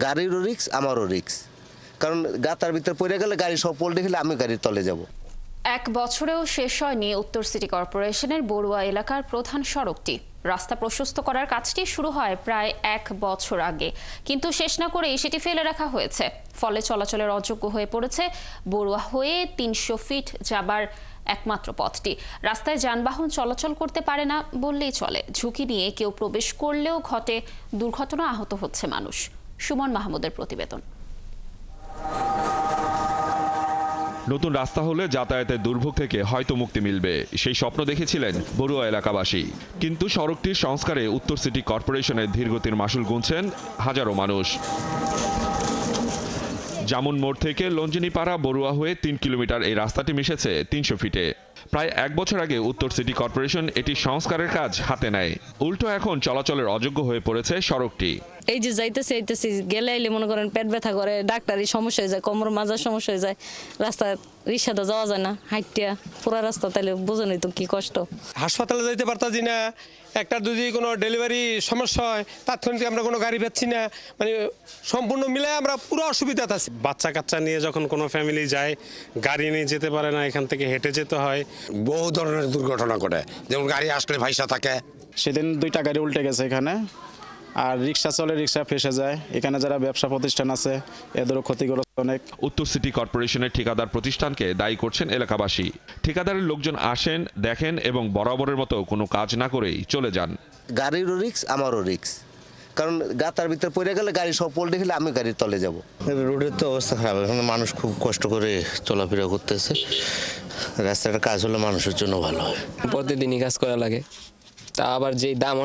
গাড়িরও রিক্স, আমারও রিক্স, কারণ গাতার ভিতরে পড়ে গেলে গাড়ি সব পল্টে গেলে আমি গাড়ির তলে যাব। এক বছরেও শেষ হয়নি উত্তর সিটি কর্পোরেশনের বড়ুয়া এলাকার প্রধান সড়কটি। রাস্তা প্রশস্ত করার কাজটি শুরু হয় প্রায় 1 বছর আগে, কিন্তু শেষ না করেই সেটি ফেলে রাখা হয়েছে। ফলে চলাচলের অযোগ্য হয়ে পড়েছে বড়ুয়া হয়ে 300 ফিট যাবার একমাত্র পথটি। রাস্তায় যানবাহন চলাচল করতে পারে না বললেই চলে। ঝুঁকি নিয়ে কেউ প্রবেশ করলেও ঘটে দুর্ঘটনা, আহত হচ্ছে মানুষ। সুমন মাহমুদের প্রতিবেদন। নতুন রাস্তা হলে যাতায়াতের দুর্ভোগ থেকে হয়তো মুক্তি মিলবে, সেই স্বপ্ন দেখেছিলেন বড়ুয়া এলাকাবাসী। কিন্তু সড়কটির সংস্কারে উত্তর সিটি কর্পোরেশনের ধীরগতির মাশুল গুনছেন হাজারো মানুষ। জামুন মোড় থেকে লঞ্জিনীপাড়া বড়ুয়া হয়ে 3 কিলোমিটার এই রাস্তাটি মিশেছে 300 ফিটে। প্রায় 1 বছর আগে উত্তর সিটি কর্পোরেশন এটি সংস্কারের কাজ হাতে নেয়। উল্টো এখন চলাচলের অযোগ্য হয়ে পড়েছে সড়কটি। এই যে যাইতেছি গেলে আইলে মনে করেন পেট ব্যথা করে, ডাক্তারি সমস্যা হয়ে যায়, কোমর মাজার সমস্যা হয়ে যায়, রাস্তা রিক্সাতে যাওয়া যায় না, হাইটিয়া পুরা রাস্তা, তাহলে বুঝেনি তো কি কষ্ট। হাসপাতালে যাইতে পারতাছি না, একটা যদি কোনো ডেলিভারি সমস্যা হয় তাৎক্ষণিক আমরা কোনো গাড়ি পাচ্ছি না, মানে সম্পূর্ণ মিলে আমরা পুরো অসুবিধাতে আছি। বাচ্চা কাচ্চা নিয়ে যখন কোনো ফ্যামিলি যায়, গাড়ি নিয়ে যেতে পারে না, এখান থেকে হেঁটে যেতে হয়। বহু ধরনের দুর্ঘটনা ঘটে, যেমন গাড়ি আসলে ভাইসা থাকে। সেদিন 2টা গাড়ি উল্টে গেছে এখানে, আর রিক্সা চলে, রিক্সা ফেসে যায়। এখানে যারা ব্যবসা প্রতিষ্ঠান আছে এদেরও ক্ষতিগ্রস্ত অনেক। উত্তর সিটি কর্পোরেশনের ঠিকাদার প্রতিষ্ঠানকে দায়ী করছেন এলাকাবাসী। ঠিকাদারের লোকজন আসেন, দেখেন এবং বরাবরের মতো কোনো কাজ না করেই চলে যান। গাড়িরও রিক্স, আমারও রিক্স, কারণ গাতার ভিতরে পড়ে গেলে গাড়ি সব পল্টে গেলে আমি গাড়ির তলে যাব। রোডের তো অবস্থা খারাপ, এখন মানুষ খুব কষ্ট করে চলাফেরা করতেছে। রাস্তাটার কাজ হলে মানুষের জন্য ভালো হয়। প্রতিদিনই কাজ করা লাগে, তা আবার যে দাম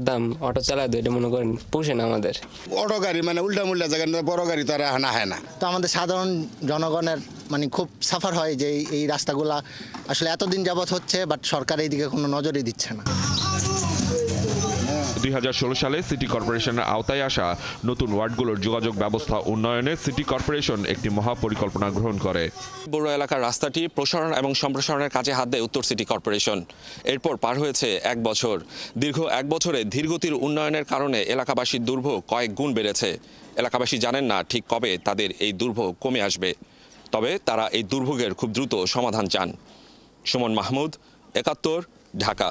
দাম অটো চালায় তো এটা মনে করেন পোষে না আমাদের। অটো গাড়ি মানে উল্টা জায়গায়, বড় গাড়ি তো আর না হয় না। তো আমাদের সাধারণ জনগণের মানে খুব সাফার হয় যে এই রাস্তাগুলা আসলে এতদিন যাবৎ হচ্ছে, বাট সরকার এইদিকে কোনো নজরই দিচ্ছে না। 2016 সালে সিটি কর্পোরেশনের আওতায় আসা নতুন ওয়ার্ডগুলোর যোগাযোগ ব্যবস্থা উন্নয়নে সিটি কর্পোরেশন একটি মহাপরিকল্পনা গ্রহণ করে। বড়ুয়া এলাকার রাস্তাটি প্রসারণ এবং সম্প্রসারণের কাজে হাত দেয় উত্তর সিটি কর্পোরেশন। এরপর পার হয়েছে 1 বছর। দীর্ঘ 1 বছরে ধীরগতির উন্নয়নের কারণে এলাকাবাসীর দুর্ভোগ কয়েক গুণ বেড়েছে। এলাকাবাসী জানেন না ঠিক কবে তাদের এই দুর্ভোগ কমে আসবে, তবে তারা এই দুর্ভোগের খুব দ্রুত সমাধান চান। সুমন মাহমুদ, 71, ঢাকা।